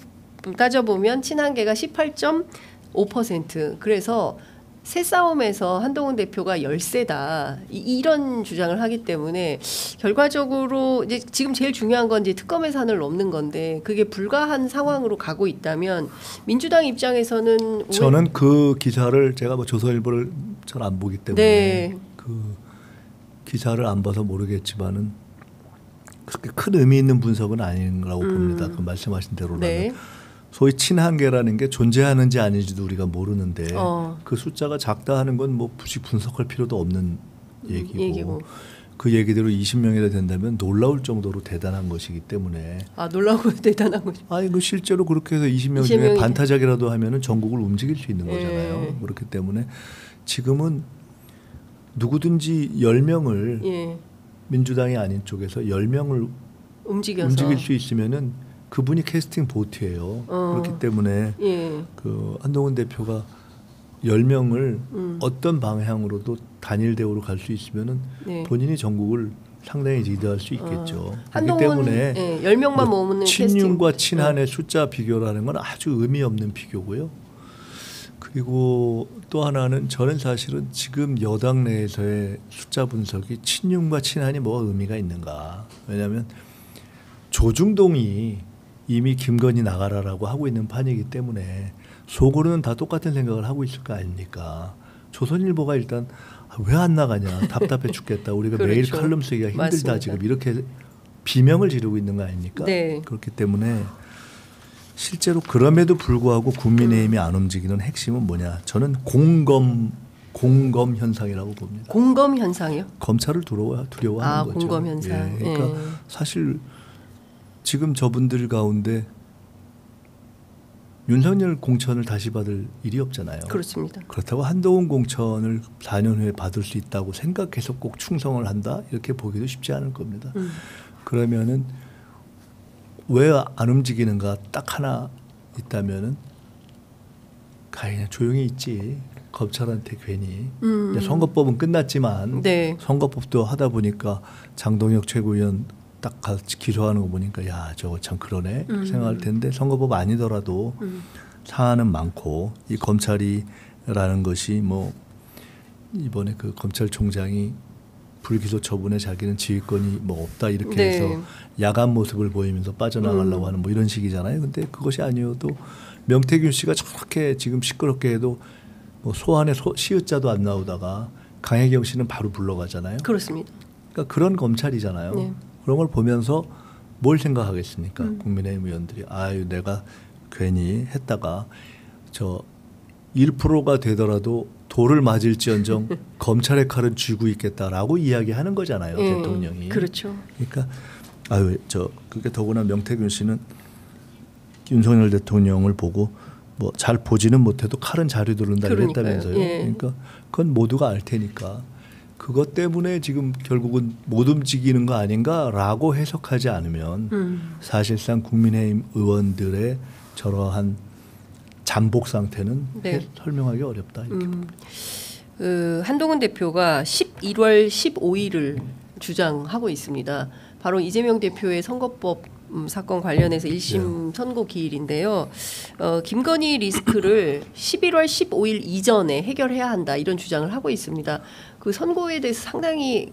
따져보면 친한계가 18.5%. 그래서 새 싸움에서 한동훈 대표가 열세다 이런 주장을 하기 때문에 결과적으로 이제 지금 제일 중요한 건 이제 특검의 산을 넘는 건데 그게 불가한 상황으로 가고 있다면 민주당 입장에서는 저는 그 기사를 제가 뭐 조선일보를 잘 안 보기 때문에 네. 그 기사를 안 봐서 모르겠지만은 그렇게 큰 의미 있는 분석은 아닌 거라고 봅니다. 그 말씀하신 대로라면. 네. 소위 친한계라는 게 존재하는지 아닌지도 우리가 모르는데 그 숫자가 작다 하는 건 뭐 굳이 분석할 필요도 없는 얘기고 그 얘기대로 20명이나 된다면 놀라울 정도로 대단한 것이기 때문에 놀라고 대단한 거죠. 아니 그 실제로 그렇게 해서 20명 중에 반타작이라도 하면은 전국을 움직일 수 있는 거잖아요. 그렇기 때문에 지금은 누구든지 10명을 민주당이 아닌 쪽에서 10명을 움직일 수 있으면은 그분이 캐스팅 보트예요. 그렇기 때문에 그 한동훈 대표가 10명을 어떤 방향으로도 단일 대우로 갈 수 있으면은 본인이 전국을 상당히 리드할 수 있겠죠. 그렇기 때문에 10명만 모으는 친윤과 친한의 숫자 비교라는 건 아주 의미 없는 비교고요. 그리고 또 하나는 저는 사실은 지금 여당 내에서의 숫자 분석이 친윤과 친한이 뭐가 의미가 있는가. 왜냐하면 조중동이 이미 김건희 나가라라고 하고 있는 판이기 때문에 속으로는 다 똑같은 생각을 하고 있을 거 아닙니까. 조선일보가 일단 왜 안 나가냐 답답해 죽겠다. 우리가 그렇죠. 매일 칼럼 쓰기가 힘들다. 맞습니다. 지금 이렇게 비명을 지르고 있는 거 아닙니까. 네. 그렇기 때문에 실제로 그럼에도 불구하고 국민의힘이 안 움직이는 핵심은 뭐냐. 저는 공검 현상이라고 봅니다. 공검 현상이요? 검찰을 두려워하는 거죠. 공검 현상. 그러니까 사실 지금 저분들 가운데 윤석열 공천을 다시 받을 일이 없잖아요. 그렇습니다. 그렇다고 한동훈 공천을 4년 후에 받을 수 있다고 생각해서 꼭 충성을 한다 이렇게 보기도 쉽지 않을 겁니다. 그러면은 왜 안 움직이는가 딱 하나 있다면은 그냥 조용히 있지. 검찰한테 괜히 선거법은 끝났지만 선거법도 하다 보니까 장동혁 최고위원 딱 같이 기소하는 거 보니까 야 저거 참 그러네 생각할 텐데 선거법 아니더라도 사안은 많고 이 검찰이라는 것이 뭐 이번에 그 검찰총장이 불기소 처분에 자기는 지휘권이 뭐 없다 이렇게 해서 야간 모습을 보이면서 빠져나가려고 하는 뭐 이런 식이잖아요. 근데 그것이 아니어도 명태균 씨가 저렇게 지금 시끄럽게 해도 뭐 소환에 시읒자도 안 나오다가 강혜경 씨는 바로 불러가잖아요. 그렇습니다. 그러니까 그런 검찰이잖아요. 네. 그런 걸 보면서 뭘 생각하겠습니까? 국민의힘 의원들이 아유 내가 괜히 했다가 저 1%가 되더라도 돌을 맞을지언정 검찰의 칼은 쥐고 있겠다라고 이야기하는 거잖아요. 대통령이. 그렇죠. 그러니까 그게 더구나 명태균 씨는 윤석열 대통령을 보고 뭐 잘 보지는 못해도 칼은 잘 휘두른다 이랬다면서요. 그러니까 그건 모두가 알 테니까 그것 때문에 지금 결국은 못 움직이는 거 아닌가라고 해석하지 않으면 사실상 국민의힘 의원들의 저러한 잠복 상태는 설명하기 어렵다 이렇게 봅니다. 한동훈 대표가 11월 15일을 주장하고 있습니다. 바로 이재명 대표의 선거법 사건 관련해서 1심 선고 기일인데요. 김건희 리스크를 11월 15일 이전에 해결해야 한다 이런 주장을 하고 있습니다. 그 선고에 대해서 상당히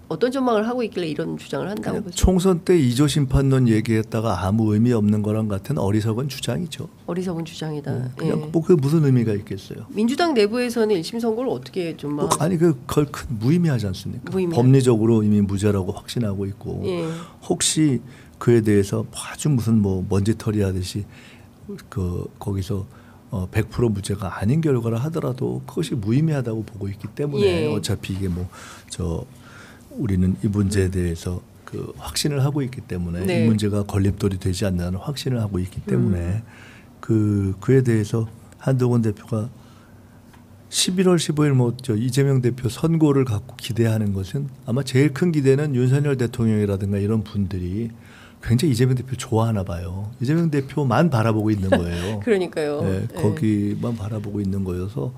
어떤 전망을 하고 있길래 이런 주장을 한다고 보죠? 총선 때 2조 심판론 얘기했다가 아무 의미 없는 거랑 같은 어리석은 주장이죠. 어리석은 주장이다. 그냥 뭐 그게 무슨 의미가 있겠어요. 민주당 내부에서는 1심 선고를 어떻게 좀 아니 그걸 무의미하지 않습니까? 무의미하다. 법리적으로 이미 무죄라고 확신하고 있고 혹시 그에 대해서 아주 무슨 뭐 먼지털이 하듯이 거기서 100% 무죄가 아닌 결과를 하더라도 그것이 무의미하다고 보고 있기 때문에 어차피 이게 우리는 이 문제에 대해서 확신을 하고 있기 때문에 이 문제가 걸림돌이 되지 않는 확신을 하고 있기 때문에 그에 대해서 한동훈 대표가 11월 15일 이재명 대표 선고를 갖고 기대하는 것은 아마 제일 큰 기대는 윤석열 대통령이라든가 이런 분들이 굉장히 이재명 대표 좋아하나 봐요. 이재명 대표만 바라보고 있는 거예요. 그러니까요. 거기만 바라보고 있는 거여서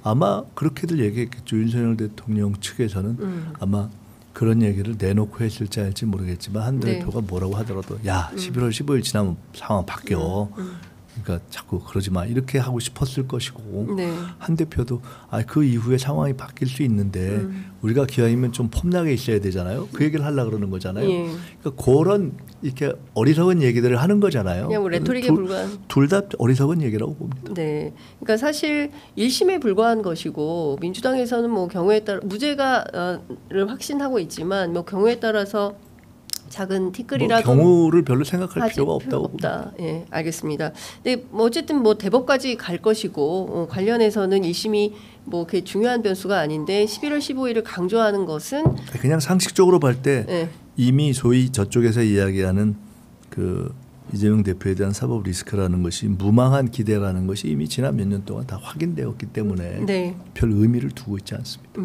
아마 그렇게들 얘기했겠죠. 윤석열 대통령 측에서는 아마 그런 얘기를 내놓고 했을지 알지 모르겠지만 한 네. 대표가 뭐라고 하더라도 야 11월 15일 지나면 상황 바뀌어. 그러니까 자꾸 그러지 마 이렇게 하고 싶었을 것이고 네. 한 대표도 그 이후에 상황이 바뀔 수 있는데 우리가 기왕이면 좀 폼나게 있어야 되잖아요. 그 얘기를 하려고 그러는 거잖아요. 예. 그러니까 그런 이렇게 어리석은 얘기들을 하는 거잖아요. 그냥 뭐 레토릭에 불과한. 둘 다 어리석은 얘기라고 봅니다. 네. 그러니까 사실 1심에 불과한 것이고 민주당에서는 뭐 경우에 따라 무죄가를 확신하고 있지만 뭐 경우에 따라서 작은 티끌이라도 경우를 별로 생각할 필요가 없다고 없다. 예, 알겠습니다. 근데 뭐 어쨌든 뭐 대법까지 갈 것이고 관련해서는 1심이 뭐 그게 중요한 변수가 아닌데 11월 15일을 강조하는 것은 그냥 상식적으로 볼 때 예. 이미 소위 저쪽에서 이야기하는 그 이재명 대표에 대한 사법 리스크라는 것이 무망한 기대라는 것이 이미 지난 몇 년 동안 다 확인되었기 때문에 네. 별 의미를 두고 있지 않습니다.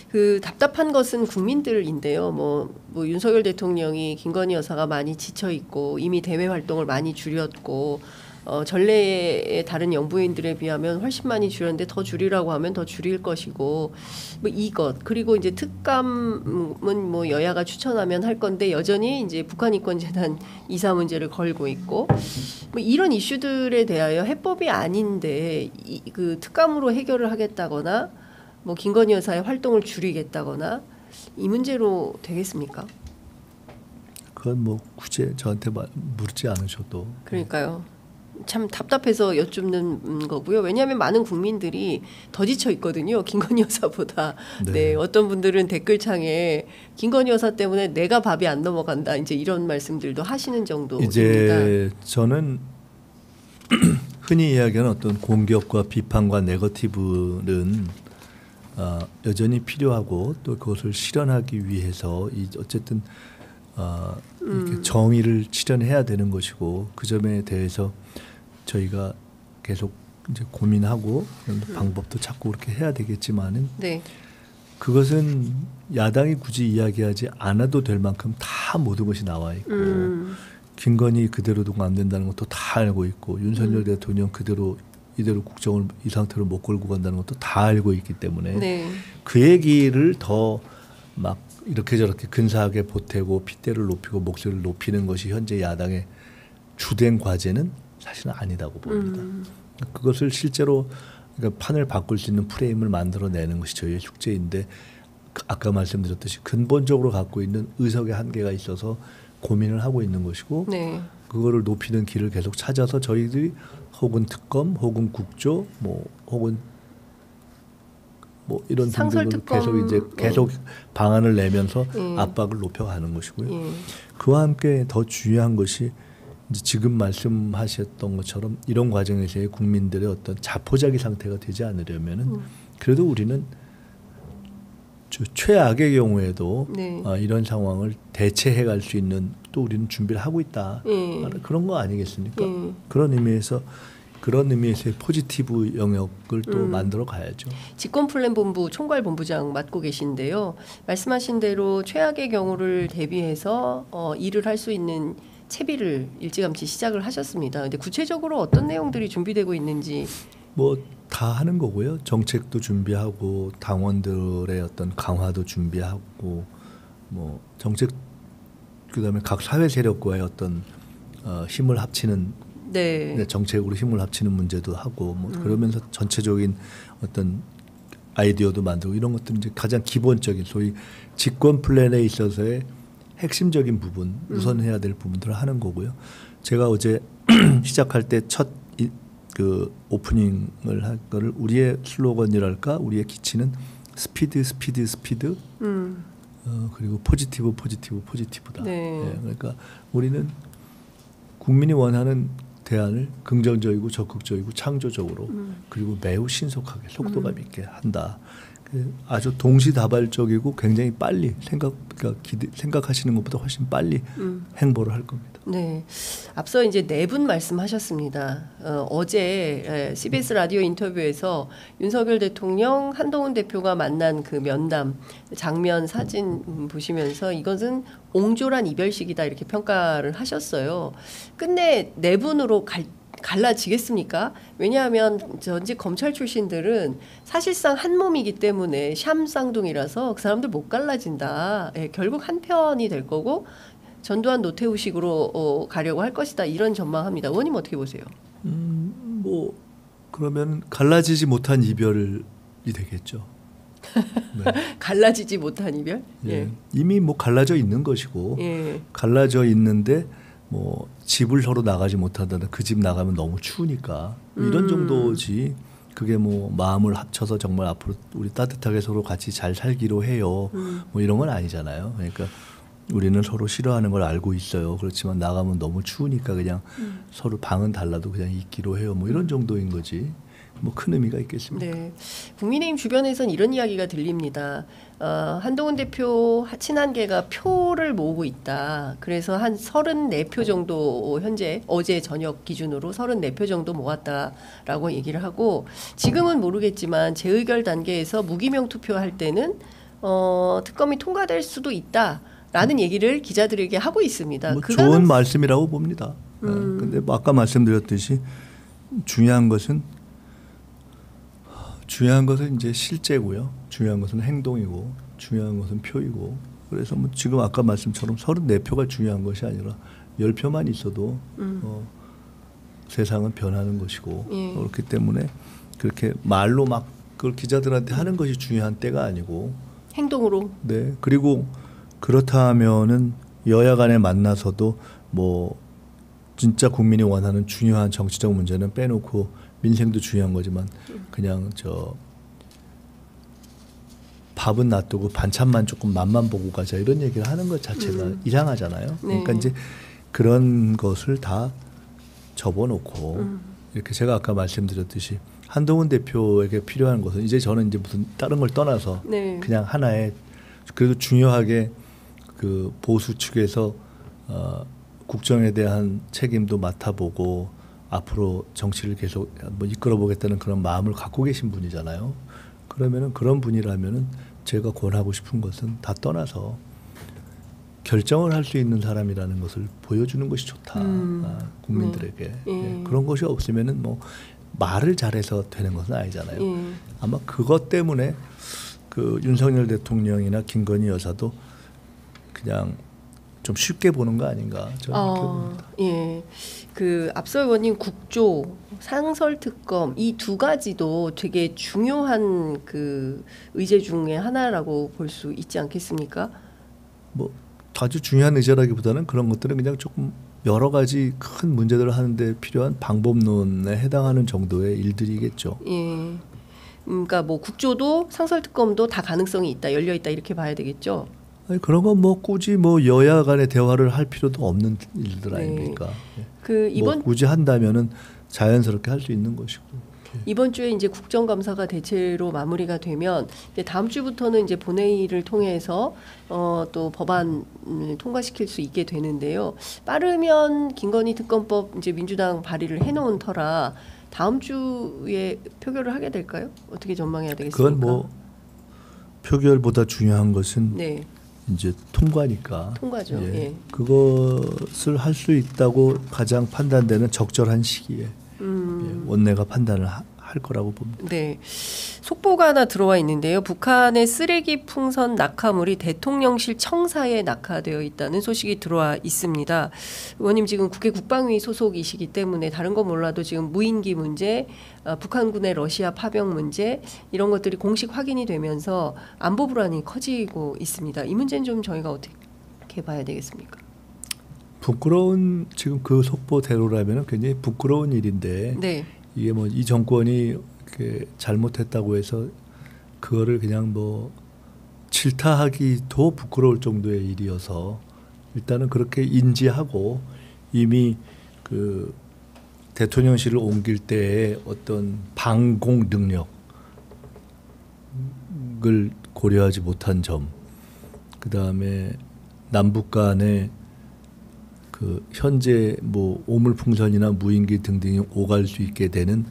그 답답한 것은 국민들인데요. 뭐 윤석열 대통령이 김건희 여사가 많이 지쳐 있고 이미 대외 활동을 많이 줄였고 전례의 다른 영부인들에 비하면 훨씬 많이 줄였는데 더 줄이라고 하면 더 줄일 것이고 뭐 이것 그리고 이제 특감은 뭐 여야가 추천하면 할 건데 여전히 이제 북한 이권 재단 이사 문제를 걸고 있고 뭐 이런 이슈들에 대하여 해법이 아닌데 그 특감으로 해결을 하겠다거나 뭐 김건희 여사의 활동을 줄이겠다거나 이 문제로 되겠습니까? 그건 뭐 굳이 저한테 묻지 않으셔도 그러니까요. 참 답답해서 여쭙는 거고요. 왜냐하면 많은 국민들이 더 지쳐 있거든요. 김건희 여사보다. 네. 네. 어떤 분들은 댓글창에 김건희 여사 때문에 내가 밥이 안 넘어간다. 이제 이런 말씀들도 하시는 정도입니다. 이제 저는 흔히 이야기하는 어떤 공격과 비판과 네거티브는 여전히 필요하고 또 그것을 실현하기 위해서 어쨌든 이렇게 정의를 실현해야 되는 것이고 그 점에 대해서 저희가 계속 이제 고민하고 방법도 찾고 그렇게 해야 되겠지만은 네. 그것은 야당이 굳이 이야기하지 않아도 될 만큼 다 모든 것이 나와 있고 김건희 그대로 두고 안 된다는 것도 다 알고 있고 윤석열 대통령 이대로 국정을 이 상태로 못 끌고 간다는 것도 다 알고 있기 때문에 네. 그 얘기를 더 막 이렇게 저렇게 근사하게 보태고 핏대를 높이고 목소리를 높이는 것이 현재 야당의 주된 과제는 사실은 아니다고 봅니다. 그것을 실제로 그러니까 판을 바꿀 수 있는 프레임을 만들어내는 것이 저희의 숙제인데 아까 말씀드렸듯이 근본적으로 갖고 있는 의석의 한계가 있어서 고민을 하고 있는 것이고 네. 그거를 높이는 길을 계속 찾아서 저희들이 혹은 특검 혹은 국조 혹은 이런 등등을 계속 방안을 내면서 압박을 높여가는 것이고요. 그와 함께 더 중요한 것이 이제 지금 말씀하셨던 것처럼 이런 과정에서의 국민들의 어떤 자포자기 상태가 되지 않으려면은 그래도 우리는 최악의 경우에도 네. 이런 상황을 대체해갈 수 있는 또 우리는 준비를 하고 있다. 그런 거 아니겠습니까? 그런 의미에서의 포지티브 영역을 또 만들어 가야죠. 집권플랜본부 총괄본부장 맡고 계신데요. 말씀하신 대로 최악의 경우를 대비해서 일을 할 수 있는 채비를 일찌감치 시작을 하셨습니다. 근데 구체적으로 어떤 내용들이 준비되고 있는지 다 하는 거고요. 정책도 준비하고 당원들의 어떤 강화도 준비하고 정책 그다음에 각 사회 세력과의 어떤 힘을 합치는 네. 정책으로 힘을 합치는 문제도 하고 그러면서 전체적인 어떤 아이디어도 만들고 이런 것들은 이제 가장 기본적인 소위 집권 플랜에 있어서의 핵심적인 부분 우선해야 될 부분들을 하는 거고요. 제가 어제 시작할 때 첫 그 오프닝을 할 거를 우리의 슬로건이랄까 우리의 기치는 스피드 그리고 포지티브다. 네. 그러니까 우리는 국민이 원하는 대안을 긍정적이고 적극적이고 창조적으로 그리고 매우 신속하게 속도감 있게 한다. 아주 동시다발적이고 굉장히 빨리 생각하시는 것보다 훨씬 빨리 행보를 할 겁니다. 네, 앞서 이제 4분 말씀하셨습니다. 어제 CBS 라디오 인터뷰에서 윤석열 대통령, 한동훈 대표가 만난 그 면담 장면 사진 보시면서 이것은 옹졸한 이별식이다 이렇게 평가를 하셨어요. 끝내 4분으로 갈라지겠습니까? 왜냐하면 전직 검찰 출신들은 사실상 한 몸이기 때문에 샴 쌍둥이라서 그 사람들 못 갈라진다. 예, 결국 한 편이 될 거고 전두환 노태우식으로 가려고 할 것이다. 이런 전망합니다. 의원님 어떻게 보세요? 뭐 그러면 갈라지지 못한 이별이 되겠죠. 네. 갈라지지 못한 이별? 예. 이미 뭐 갈라져 있는 것이고 예. 갈라져 있는데 뭐 집을 서로 나가지 못한다는 그 집 나가면 너무 추우니까 이런 정도지. 그게 뭐 마음을 합쳐서 정말 앞으로 우리 따뜻하게 서로 같이 잘 살기로 해요. 뭐 이런 건 아니잖아요. 그러니까 우리는 서로 싫어하는 걸 알고 있어요. 그렇지만 나가면 너무 추우니까 그냥 서로 방은 달라도 그냥 있기로 해요. 뭐 이런 정도인 거지. 뭐 큰 의미가 있겠습니까? 네. 국민의힘 주변에선 이런 이야기가 들립니다. 한동훈 대표 친한계가 표를 모으고 있다. 그래서 한 34표 정도 현재 어제 저녁 기준으로 34표 정도 모았다라고 얘기를 하고 지금은 모르겠지만 재의결 단계에서 무기명 투표할 때는 특검이 통과될 수도 있다라는 얘기를 기자들에게 하고 있습니다. 뭐 좋은 말씀이라고 봅니다. 근데 뭐 아까 말씀드렸듯이 중요한 것은 이제 실제고요. 중요한 것은 행동이고 중요한 것은 표이고 그래서 뭐 지금 아까 말씀처럼 34표가 중요한 것이 아니라 10표만 있어도 세상은 변하는 것이고 그렇기 때문에 그렇게 말로 막 그걸 기자들한테 하는 것이 중요한 때가 아니고 행동으로. 네. 그리고 그렇다 하면은 여야 간에 만나서도 뭐 진짜 국민이 원하는 중요한 정치적 문제는 빼놓고 민생도 중요한 거지만 그냥 밥은 놔두고 반찬만 조금 맛만 보고 가자 이런 얘기를 하는 것 자체가 이상하잖아요. 그러니까 이제 그런 것을 다 접어놓고 이렇게 제가 아까 말씀드렸듯이 한동훈 대표에게 필요한 것은 이제 저는 이제 무슨 다른 걸 떠나서 그냥 하나의 그래도 중요하게 그 보수 측에서 국정에 대한 책임도 맡아보고 앞으로 정치를 계속 뭐 이끌어보겠다는 그런 마음을 갖고 계신 분이잖아요. 그러면은 그런 분이라면은 제가 권하고 싶은 것은 다 떠나서 결정을 할 수 있는 사람이라는 것을 보여주는 것이 좋다. 국민들에게. 네. 그런 것이 없으면은 뭐 말을 잘해서 되는 것은 아니잖아요. 아마 그것 때문에 그 윤석열 대통령이나 김건희 여사도 그냥 좀 쉽게 보는 거 아닌가 저는 그렇게 봅니다. 예, 그 앞서 의원님 국조, 상설특검 이 두 가지도 되게 중요한 그 의제 중에 하나라고 볼 수 있지 않겠습니까? 뭐 아주 중요한 의제라기보다는 그런 것들은 그냥 조금 여러 가지 큰 문제들을 하는데 필요한 방법론에 해당하는 정도의 일들이겠죠. 예, 그러니까 뭐 국조도 상설특검도 다 가능성이 있다, 열려 있다 이렇게 봐야 되겠죠. 아니, 그런 건 뭐 굳이 뭐 여야 간의 대화를 할 필요도 없는 일들 아닙니까? 그 이번 뭐 굳이 한다면은 자연스럽게 할 수 있는 것이고. 이번 주에 이제 국정감사가 대체로 마무리가 되면 이제 다음 주부터는 이제 본회의를 통해서 또 법안을 통과시킬 수 있게 되는데요. 빠르면 김건희 특검법 이제 민주당 발의를 해놓은 터라 다음 주에 표결을 하게 될까요? 어떻게 전망해야 되겠습니까? 그건 뭐 표결보다 중요한 것은 이제 통과니까. 통과죠. 예. 그것을 할 수 있다고 가장 판단되는 적절한 시기에 원내가 판단을 할 거라고 봅니다. 네, 속보가 하나 들어와 있는데요. 북한의 쓰레기 풍선 낙하물이 대통령실 청사에 낙하되어 있다는 소식이 들어와 있습니다. 의원님 지금 국회 국방위 소속이시기 때문에 다른 거 몰라도 지금 무인기 문제, 북한군의 러시아 파병 문제 이런 것들이 공식 확인이 되면서 안보 불안이 커지고 있습니다. 이 문제는 좀 저희가 어떻게 봐야 되겠습니까? 부끄러운 지금 그 속보대로라면 굉장히 부끄러운 일인데 이게 뭐 이 정권이 이렇게 잘못했다고 해서 그거를 그냥 뭐 질타하기도 부끄러울 정도의 일이어서 일단은 그렇게 인지하고 이미 그 대통령실을 옮길 때의 어떤 방공 능력을 고려하지 못한 점, 그 다음에 남북 간의 그 현재 뭐 오물풍선이나 무인기 등등이 오갈 수 있게 되는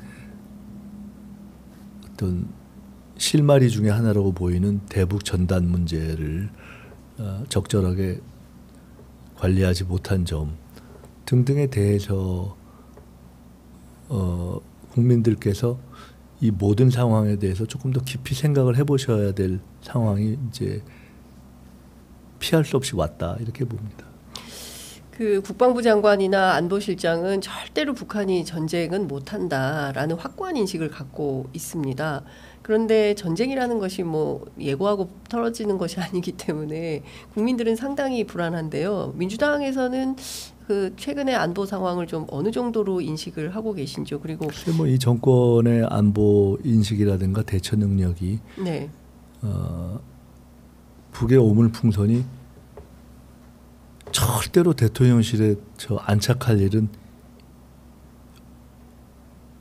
어떤 실마리 중에 하나라고 보이는 대북 전단 문제를 적절하게 관리하지 못한 점 등등에 대해서 국민들께서 이 모든 상황에 대해서 조금 더 깊이 생각을 해보셔야 될 상황이 이제 피할 수 없이 왔다 이렇게 봅니다. 그 국방부 장관이나 안보실장은 절대로 북한이 전쟁은 못한다라는 확고한 인식을 갖고 있습니다. 그런데 전쟁이라는 것이 뭐 예고하고 떨어지는 것이 아니기 때문에 국민들은 상당히 불안한데요. 민주당에서는 그 최근의 안보 상황을 좀 어느 정도로 인식을 하고 계신지요? 그리고 뭐 이 정권의 안보 인식이라든가 대처 능력이 네. 북의 오물풍선이 절대로 대통령실에 안착할 일은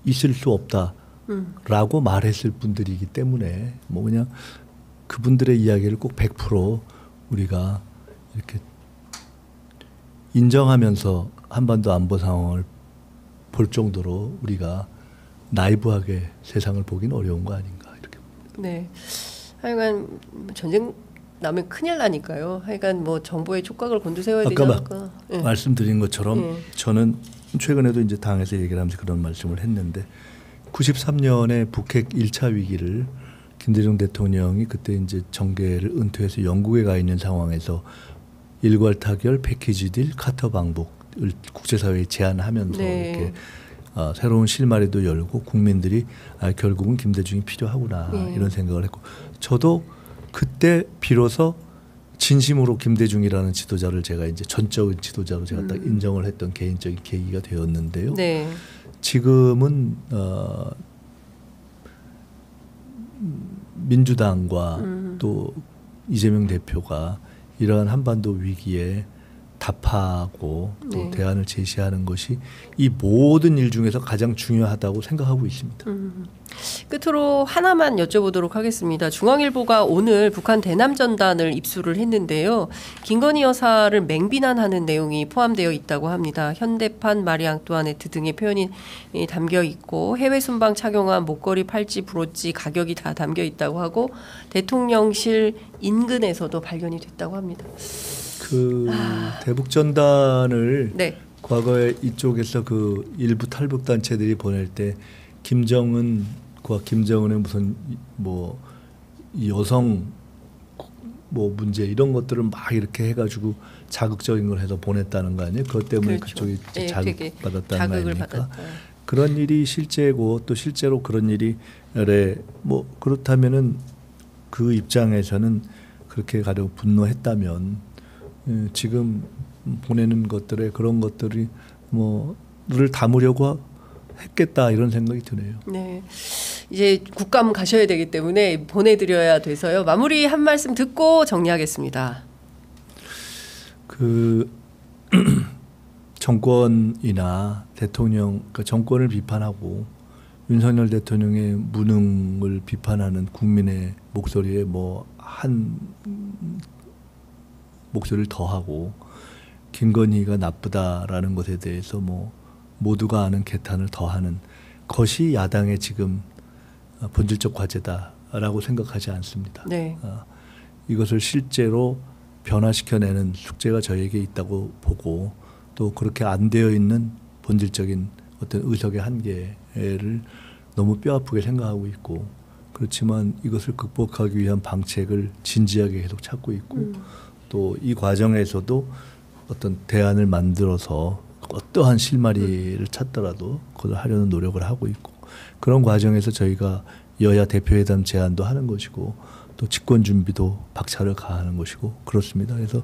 있을 수 없다라고 말했을 분들이기 때문에 뭐 그냥 그분들의 이야기를 꼭 100% 우리가 이렇게 인정하면서 한반도 안보 상황을 볼 정도로 우리가 나이브하게 세상을 보기는 어려운 거 아닌가 이렇게 봅니다. 네. 하여간 전쟁 나면 큰일 나니까요. 하여간 뭐 정부의 촉각을 곤두세워야 되지 않을까. 네. 말씀드린 것처럼 저는 최근에도 이제 당에서 얘기를 하면서 그런 말씀을 했는데 93년에 북핵 1차 위기를 김대중 대통령이 그때 이제 정계를 은퇴해서 영국에 가 있는 상황에서 일괄 타결, 패키지 딜, 카터 방북을 국제사회에 제안하면서 이렇게 새로운 실마리도 열고 국민들이 결국은 김대중이 필요하구나 이런 생각을 했고 저도 그때 비로소 진심으로 김대중이라는 지도자를 제가 이제 전적인 지도자로 제가 딱 인정을 했던 개인적인 계기가 되었는데요. 네. 지금은 민주당과 또 이재명 대표가 이러한 한반도 위기에 답하고 또 대안을 제시하는 것이 이 모든 일 중에서 가장 중요하다고 생각하고 있습니다. 끝으로 하나만 여쭤보도록 하겠습니다. 중앙일보가 오늘 북한 대남전단을 입수를 했는데요. 김건희 여사를 맹비난하는 내용이 포함되어 있다고 합니다. 현대판, 마리 앙뚜아네트 등의 표현이 담겨 있고 해외 순방 착용한 목걸이, 팔찌, 브로치 가격이 다 담겨 있다고 하고 대통령실 인근에서도 발견이 됐다고 합니다. 그 대북 전단을 네. 과거에 이쪽에서 그 일부 탈북 단체들이 보낼 때 김정은과 김정은의 무슨 뭐 여성 뭐 문제 이런 것들을 막 이렇게 해가지고 자극적인 걸 해서 보냈다는 거 아니에요? 그것 때문에 그렇죠. 그쪽이 네, 자극받았다는 거 아닙니까? 받았다. 그런 일이 실제고 또 실제로 그런 일이 뭐 그렇다면은 그 입장에서는 그렇게 가령 분노했다면 지금 보내는 것들에 그런 것들이 뭐를 담으려고 했겠다 이런 생각이 드네요. 네, 이제 국감 가셔야 되기 때문에 보내드려야 돼서요. 마무리 한 말씀 듣고 정리하겠습니다. 그 정권이나 대통령, 그러니까 정권을 비판하고 윤석열 대통령의 무능을 비판하는 국민의 목소리에 한 목소리를 더하고 김건희가 나쁘다라는 것에 대해서 모두가 아는 개탄을 더하는 것이 야당의 지금 본질적 과제다라고 생각하지 않습니다. 네. 이것을 실제로 변화시켜내는 숙제가 저에게 있다고 보고 또 그렇게 안 되어 있는 본질적인 어떤 의석의 한계를 너무 뼈아프게 생각하고 있고 그렇지만 이것을 극복하기 위한 방책을 진지하게 계속 찾고 있고 또 이 과정에서도 어떤 대안을 만들어서 어떠한 실마리를 찾더라도 그걸 하려는 노력을 하고 있고 그런 과정에서 저희가 여야 대표회담 제안도 하는 것이고 또 집권 준비도 박차를 가하는 것이고 그렇습니다. 그래서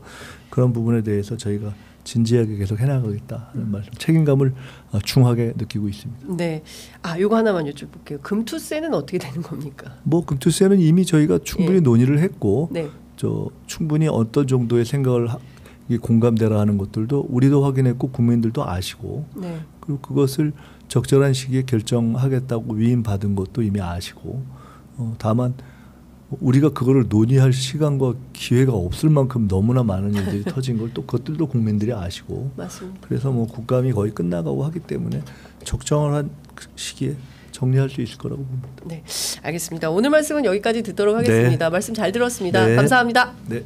그런 부분에 대해서 저희가 진지하게 계속 해나가겠다는 말씀, 책임감을 중하게 느끼고 있습니다. 네, 요거 하나만 여쭤볼게요. 금투세는 어떻게 되는 겁니까? 금투세는 이미 저희가 충분히 논의를 했고, 네. 충분히 어떤 정도의 생각을 공감대라 하는 것들도 우리도 확인했고 국민들도 아시고, 네. 그리고 그것을 적절한 시기에 결정하겠다고 위임받은 것도 이미 아시고, 다만 우리가 그거를 논의할 시간과 기회가 없을 만큼 너무나 많은 일들이 터진 걸 또 그것들도 국민들이 아시고 맞습니다. 그래서 국감이 거의 끝나가고 하기 때문에 적정한 시기에 정리할 수 있을 거라고 봅니다. 네, 알겠습니다. 오늘 말씀은 여기까지 듣도록 하겠습니다. 네. 말씀 잘 들었습니다. 네. 감사합니다. 네.